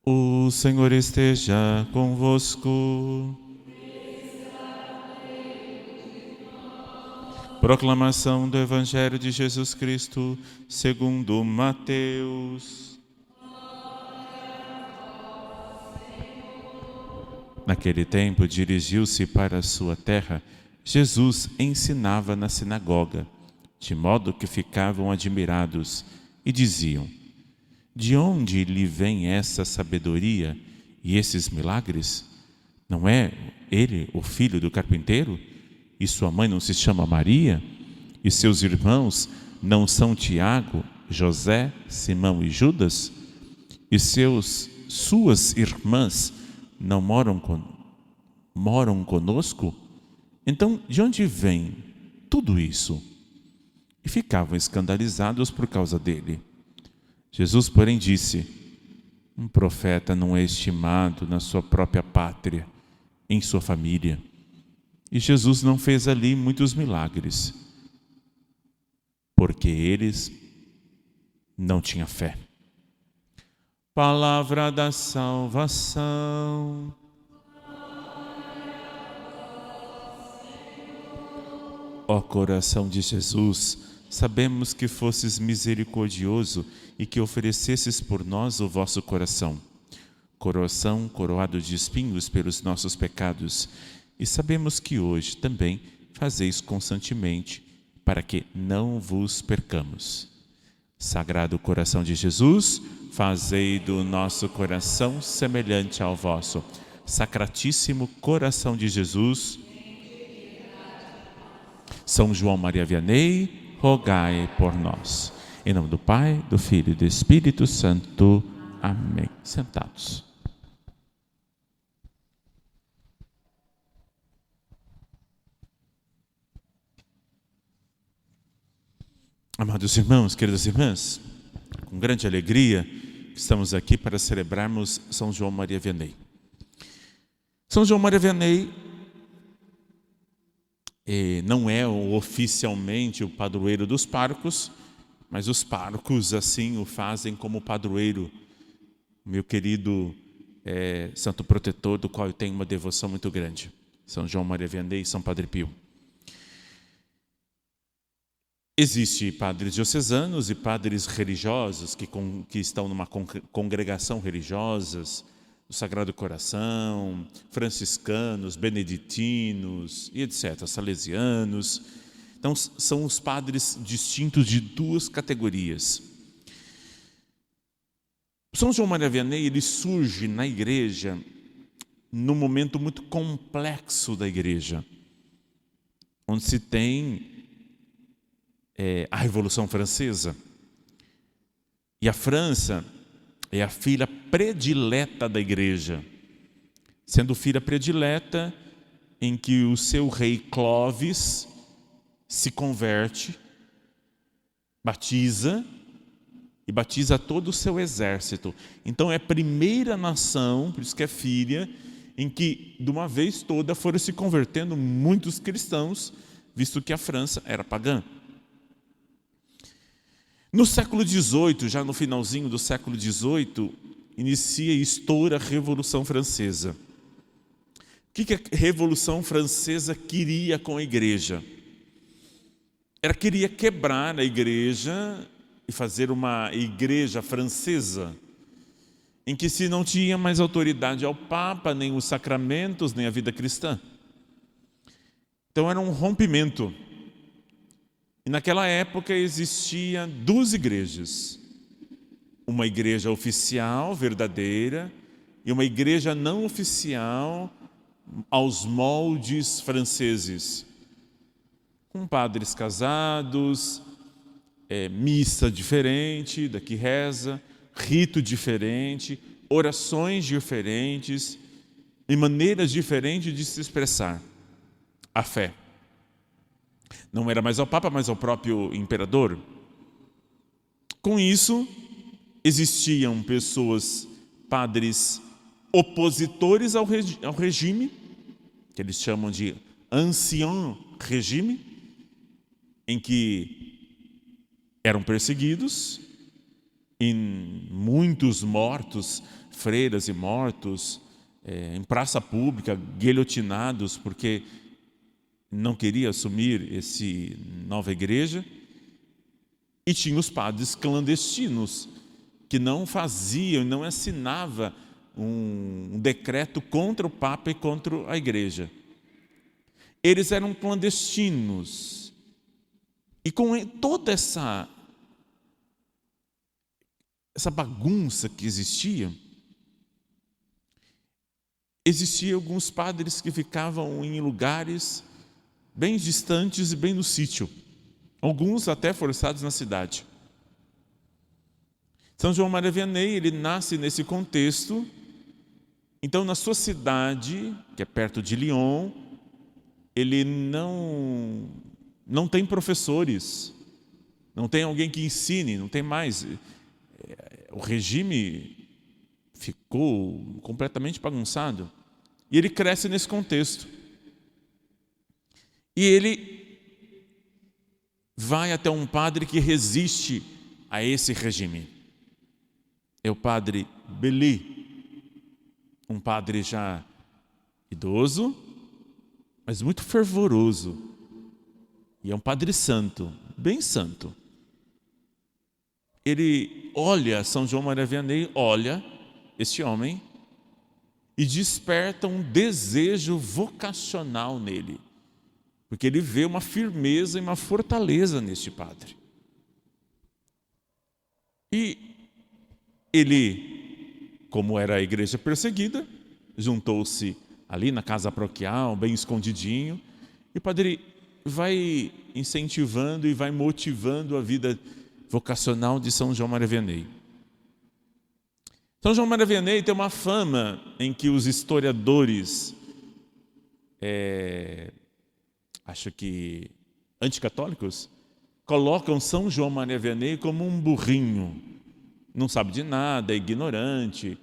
O Senhor esteja convosco. Proclamação do Evangelho de Jesus Cristo, segundo Mateus. Naquele tempo, dirigiu-se para a sua terra. Jesus ensinava na sinagoga, de modo que ficavam admirados e diziam: de onde lhe vem essa sabedoria e esses milagres? Não é ele o filho do carpinteiro? E sua mãe não se chama Maria? E seus irmãos não são Tiago, José, Simão e Judas? E suas irmãs não moram conosco? Então, de onde vem tudo isso? E ficavam escandalizados por causa dele. Jesus, porém, disse: um profeta não é estimado na sua própria pátria, em sua família. E Jesus não fez ali muitos milagres, porque eles não tinham fé. Palavra da salvação. Ó coração de Jesus, sabemos que fosses misericordioso e que oferecesses por nós o vosso coração. Coração coroado de espinhos pelos nossos pecados. E sabemos que hoje também fazeis constantemente para que não vos percamos. Sagrado coração de Jesus, fazei do nosso coração semelhante ao vosso. Sacratíssimo coração de Jesus, São João Maria Vianney, rogai por nós. Em nome do Pai, do Filho e do Espírito Santo. Amém. Sentados. Amados irmãos, queridas irmãs, com grande alegria estamos aqui para celebrarmos São João Maria Vianney. São João Maria Vianney não é oficialmente o padroeiro dos párocos, mas os párocos assim o fazem como padroeiro. Meu querido santo protetor, do qual eu tenho uma devoção muito grande, São João Maria Vianney e São Padre Pio. Existem padres diocesanos e padres religiosos que estão numa congregação religiosa, do Sagrado Coração, franciscanos, beneditinos e etc., salesianos. Então, são os padres distintos de duas categorias. São João Maria Vianney, ele surge na igreja num momento muito complexo da igreja, onde se tem a Revolução Francesa. E a França é a filha predileta da igreja, sendo filha predileta em que o seu rei Clovis se converte, batiza e batiza todo o seu exército. Então é a primeira nação, por isso que é filha, em que de uma vez toda foram se convertendo muitos cristãos, visto que a França era pagã. No século XVIII, já no finalzinho do século XVIII, inicia e estoura a Revolução Francesa. O que a Revolução Francesa queria com a igreja? Ela queria quebrar a igreja e fazer uma igreja francesa, em que se não tinha mais autoridade ao Papa, nem os sacramentos, nem a vida cristã. Então era um rompimento. E naquela época existiam duas igrejas. Uma igreja oficial, verdadeira, e uma igreja não oficial, aos moldes franceses. Com padres casados, missa diferente da que reza, rito diferente, orações diferentes e maneiras diferentes de se expressar a fé. Não era mais ao Papa, mas ao próprio imperador. Com isso, existiam pessoas, padres opositores ao regime, que eles chamam de ancien regime, em que eram perseguidos, em muitos mortos, freiras e mortos, em praça pública, guilhotinados, porque não queria assumir essa nova igreja. E tinha os padres clandestinos, que não faziam, não assinavam um decreto contra o Papa e contra a igreja. Eles eram clandestinos. E com toda essa bagunça que existia alguns padres que ficavam em lugares bem distantes e bem no sítio. Alguns até forçados na cidade. São João Maria Vianney, ele nasce nesse contexto. Então, na sua cidade, que é perto de Lyon, ele não tem professores, não tem alguém que ensine, não tem mais. O regime ficou completamente bagunçado. E ele cresce nesse contexto. E ele vai até um padre que resiste a esse regime. É o padre Beli, um padre já idoso, mas muito fervoroso. E é um padre santo, bem santo. Ele olha, São João Maria Vianney olha este homem e desperta um desejo vocacional nele. Porque ele vê uma firmeza e uma fortaleza neste padre. E ele, como era a igreja perseguida, juntou-se ali na casa paroquial, bem escondidinho, e o padre vai incentivando e vai motivando a vida vocacional de São João Maria Vianney. São João Maria Vianney tem uma fama em que os historiadores, acho que anticatólicos, colocam São João Maria Vianney como um burrinho. Não sabe de nada, é ignorante.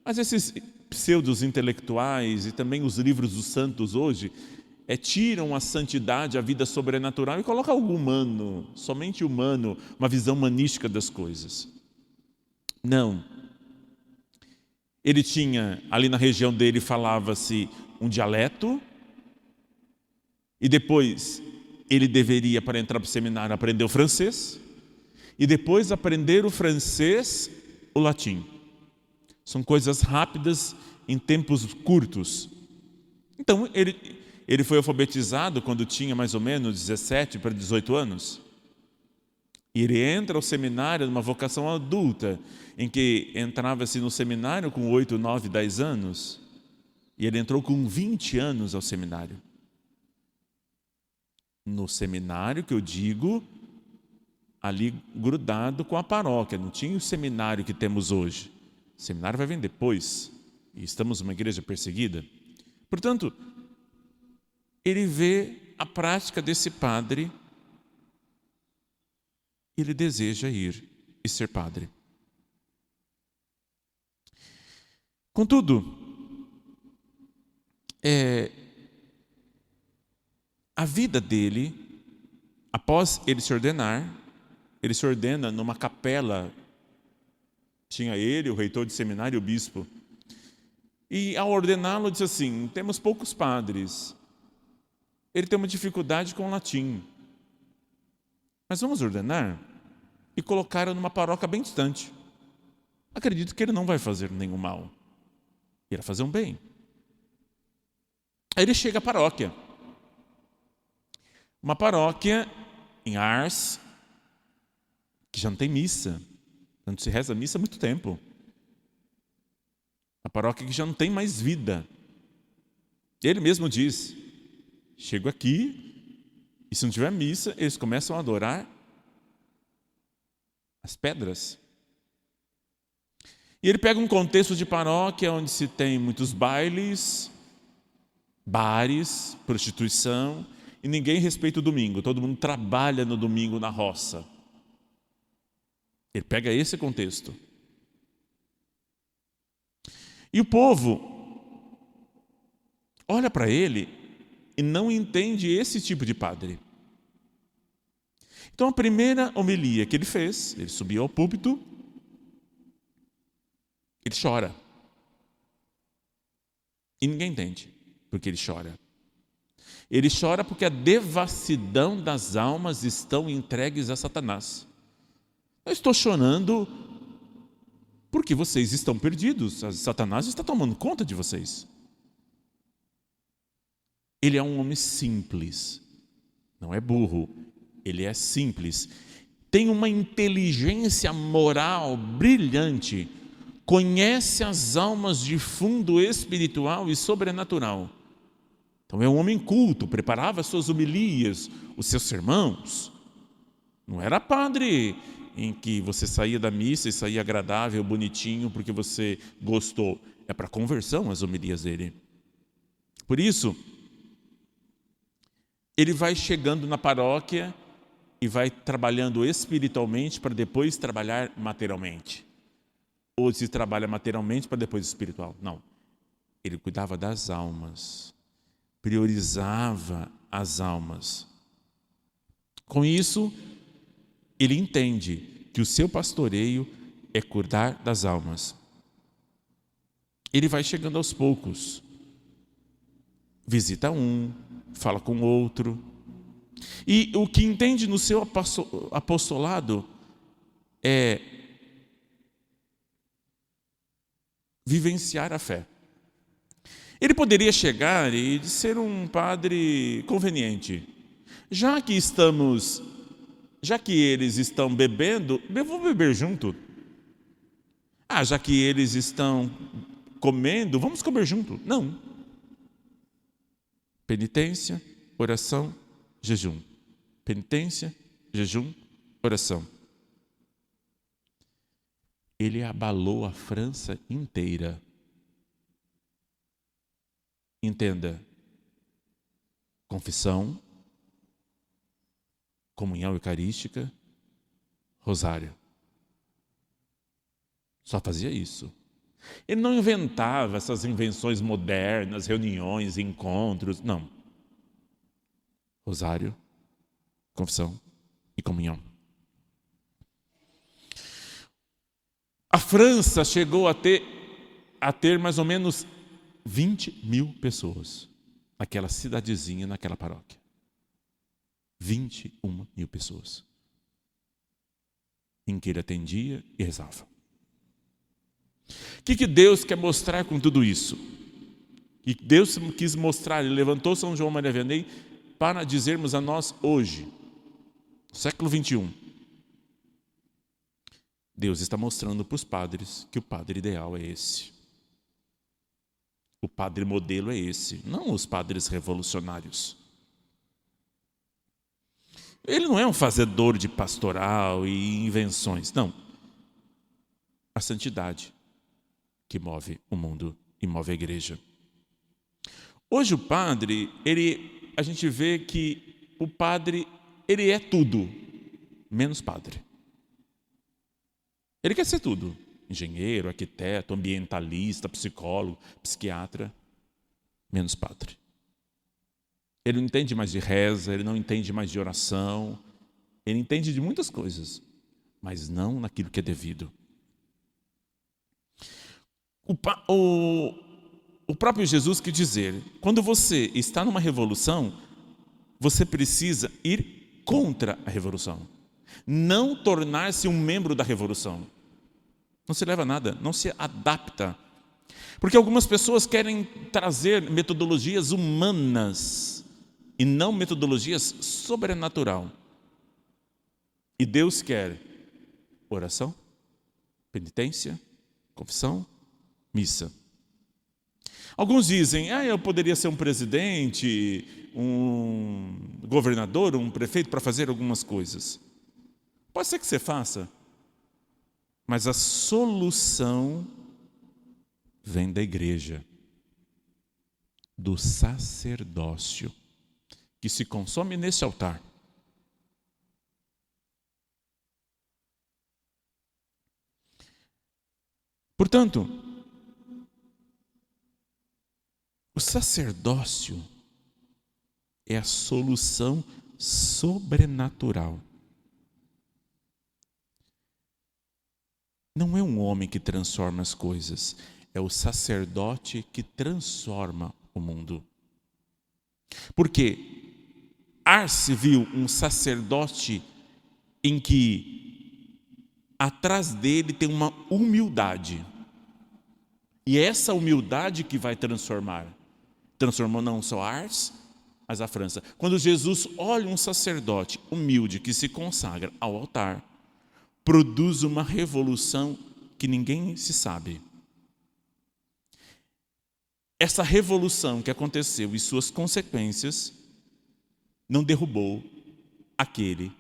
Mas esses pseudos intelectuais e também os livros dos santos hoje tiram a santidade, a vida sobrenatural e colocam algo humano, somente humano, uma visão humanística das coisas. Não. Ele tinha, ali na região dele falava-se um dialeto, e depois ele deveria, para entrar para o seminário, aprender o francês, e depois aprender o francês, o latim. São coisas rápidas em tempos curtos. Então, ele foi alfabetizado quando tinha mais ou menos 17 para 18 anos. E ele entra ao seminário numa vocação adulta, em que entrava-se no seminário com 8, 9, 10 anos. E ele entrou com 20 anos ao seminário. No seminário que eu digo, ali grudado com a paróquia, não tinha o seminário que temos hoje. O seminário vai vir depois, e estamos numa igreja perseguida. Portanto, ele vê a prática desse padre, e ele deseja ir e ser padre. Contudo, a vida dele, após ele se ordenar, ele se ordena numa capela. Tinha ele, o reitor de seminário e o bispo. E ao ordená-lo, disse assim: temos poucos padres. Ele tem uma dificuldade com o latim. Mas vamos ordenar e colocá-lo numa paróquia bem distante. Acredito que ele não vai fazer nenhum mal. Ele vai fazer um bem. Aí ele chega à paróquia. Uma paróquia em Ars, que já não tem missa. Não se reza missa há muito tempo. A paróquia que já não tem mais vida. Ele mesmo diz: chego aqui e se não tiver missa, eles começam a adorar as pedras. E ele pega um contexto de paróquia onde se tem muitos bailes, bares, prostituição, e ninguém respeita o domingo. Todo mundo trabalha no domingo na roça. Ele pega esse contexto. E o povo olha para ele e não entende esse tipo de padre. Então a primeira homilia que ele fez, ele subiu ao púlpito Ele chora. E ninguém entende porque ele chora. Ele chora porque a devassidão das almas estão entregues a Satanás. Eu estou chorando porque vocês estão perdidos. Satanás está tomando conta de vocês. Ele é um homem simples. Não é burro. Ele é simples. Tem uma inteligência moral brilhante. Conhece as almas de fundo espiritual e sobrenatural. Então é um homem culto, preparava suas homilias, os seus sermãos. Não era padre em que você saía da missa e saía agradável, bonitinho, porque você gostou. É para conversão as homilias dele. Por isso, ele vai chegando na paróquia e vai trabalhando espiritualmente para depois trabalhar materialmente. Ou se trabalha materialmente para depois espiritual. Não. Ele cuidava das almas. Priorizava as almas. Com isso, ele entende que o seu pastoreio é cuidar das almas. Ele vai chegando aos poucos. Visita um, fala com outro. E o que entende no seu apostolado é vivenciar a fé. Ele poderia chegar e ser um padre conveniente. Já que eles estão bebendo, eu vou beber junto. Já que eles estão comendo, vamos comer junto. Não. Penitência, oração, jejum. Penitência, jejum, oração. Ele abalou a França inteira. Entenda, confissão, comunhão eucarística, rosário. Só fazia isso. Ele não inventava essas invenções modernas, reuniões, encontros, não. Rosário, confissão e comunhão. A França chegou a ter mais ou menos 20.000 pessoas naquela cidadezinha, naquela paróquia. 21.000 pessoas em que ele atendia e rezava. O que Deus quer mostrar com tudo isso? E Deus quis mostrar, Ele levantou São João Maria Vianney para dizermos a nós hoje, no século 21, Deus está mostrando para os padres que o padre ideal é esse. O padre modelo é esse, não os padres revolucionários. Ele não é um fazedor de pastoral e invenções, não. A santidade que move o mundo e move a igreja. Hoje o padre, a gente vê que o padre, ele é tudo, menos padre. Ele quer ser tudo. Engenheiro, arquiteto, ambientalista, psicólogo, psiquiatra, menos padre. Ele não entende mais de reza, ele não entende mais de oração, ele entende de muitas coisas, mas não naquilo que é devido. O próprio Jesus quis dizer, quando você está numa revolução, você precisa ir contra a revolução, não tornar-se um membro da revolução. Não se leva a nada, não se adapta. Porque algumas pessoas querem trazer metodologias humanas e não metodologias sobrenatural. E Deus quer oração, penitência, confissão, missa. Alguns dizem, eu poderia ser um presidente, um governador, um prefeito para fazer algumas coisas. Pode ser que você faça, mas a solução vem da igreja, do sacerdócio, que se consome nesse altar. Portanto, o sacerdócio é a solução sobrenatural. Não é um homem que transforma as coisas, é o sacerdote que transforma o mundo. Porque Ars viu um sacerdote em que atrás dele tem uma humildade. E é essa humildade que vai transformar. Transformou não só Ars, mas a França. Quando Jesus olha um sacerdote humilde que se consagra ao altar, produz uma revolução que ninguém se sabe. Essa revolução que aconteceu e suas consequências não derrubou aquele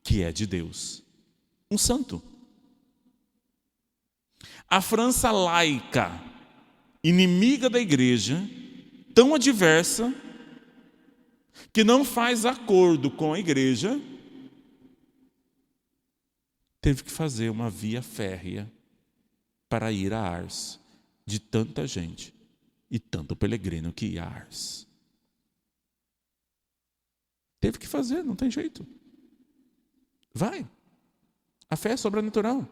que é de Deus, um santo. A França laica, inimiga da igreja, tão adversa, que não faz acordo com a igreja, teve que fazer uma via férrea para ir a Ars, de tanta gente e tanto peregrino que ia a Ars. Teve que fazer, não tem jeito. Vai. A fé é sobrenatural.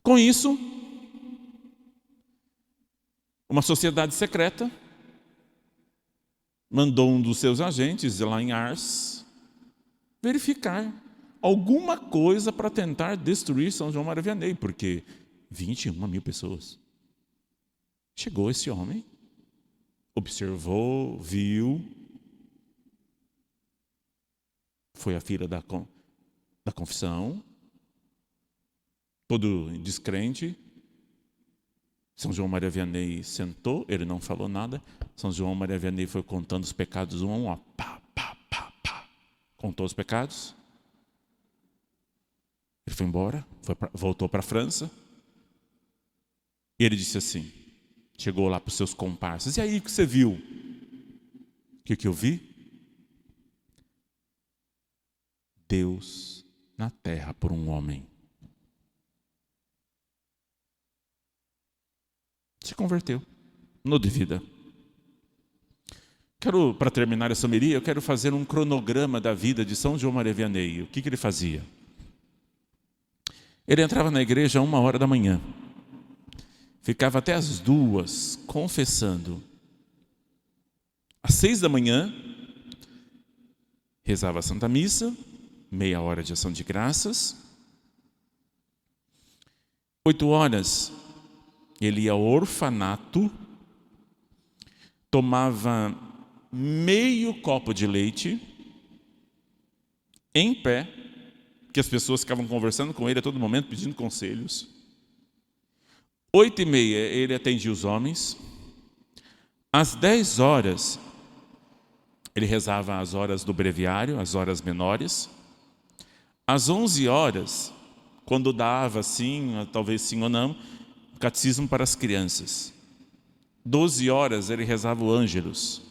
Com isso, uma sociedade secreta mandou um dos seus agentes lá em Ars verificar alguma coisa para tentar destruir São João Maria Vianney, porque 21.000 pessoas. Chegou esse homem, observou, viu, foi à fila da confissão, todo descrente. São João Maria Vianney sentou, ele não falou nada. São João Maria Vianney foi contando os pecados um a um, ó, pá, pá, pá, pá. Contou os pecados. Ele foi embora, voltou para a França. E ele disse assim, chegou lá para os seus comparsas: e aí, o que você viu? O que eu vi? Deus na terra por um homem. Se converteu, mudou de vida. Para terminar essa homilia, eu quero fazer um cronograma da vida de São João Maria Vianney. O que ele fazia? Ele entrava na igreja 1h da manhã, ficava até as 2 confessando. Às 6 da manhã, rezava a Santa Missa, meia hora de ação de graças. 8h, ele ia ao orfanato, tomava meio copo de leite, em pé, que as pessoas ficavam conversando com ele a todo momento, pedindo conselhos. 8h30, ele atendia os homens. Às 10h, ele rezava as horas do breviário, as horas menores. Às 11h, quando dava sim, talvez sim ou não, catecismo para as crianças. 12h, ele rezava o Ângelus.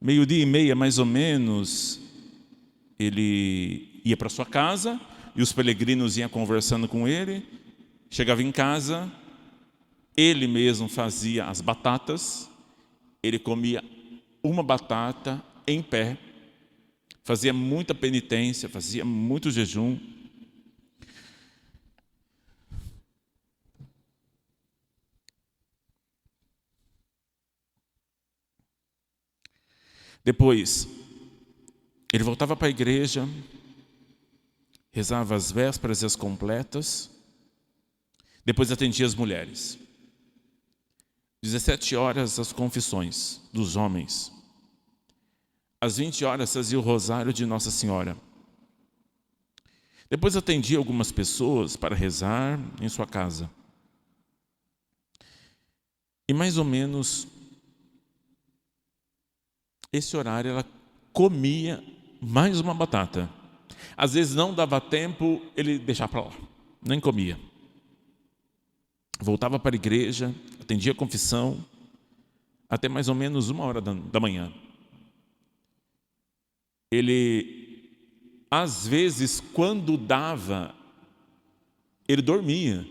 12h30, mais ou menos, ele ia para sua casa e os peregrinos iam conversando com ele. Chegava em casa, ele mesmo fazia as batatas, ele comia uma batata em pé, fazia muita penitência, fazia muito jejum. Depois, ele voltava para a igreja, rezava as vésperas e as completas, depois atendia as mulheres. 17h, as confissões dos homens. Às 20h, fazia o rosário de Nossa Senhora. Depois atendia algumas pessoas para rezar em sua casa. E mais ou menos esse horário ela comia mais uma batata. Às vezes não dava tempo, ele deixava para lá, nem comia. Voltava para a igreja, atendia a confissão, até mais ou menos 1h da manhã. Ele, às vezes, quando dava, ele dormia.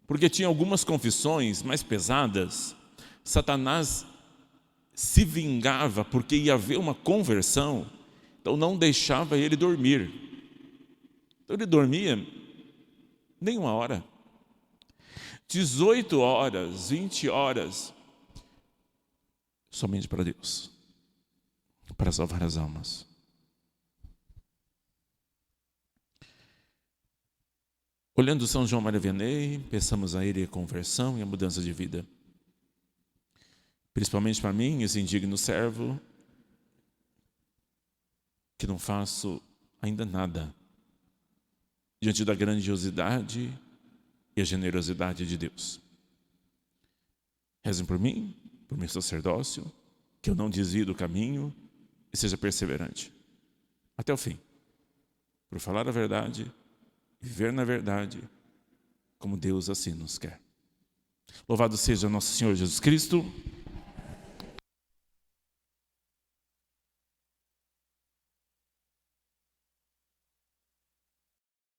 Porque tinha algumas confissões mais pesadas, Satanás se vingava porque ia haver uma conversão, então não deixava ele dormir. Então ele dormia nem uma hora. 18 horas, 20 horas, somente para Deus, para salvar as almas. Olhando São João Maria Vianney, peçamos a Ele a conversão e a mudança de vida. Principalmente para mim, esse indigno servo, que não faço ainda nada diante da grandiosidade e a generosidade de Deus. Rezem por mim, por meu sacerdócio, que eu não desvie do caminho e seja perseverante até o fim, por falar a verdade, viver na verdade, como Deus assim nos quer. Louvado seja nosso Senhor Jesus Cristo.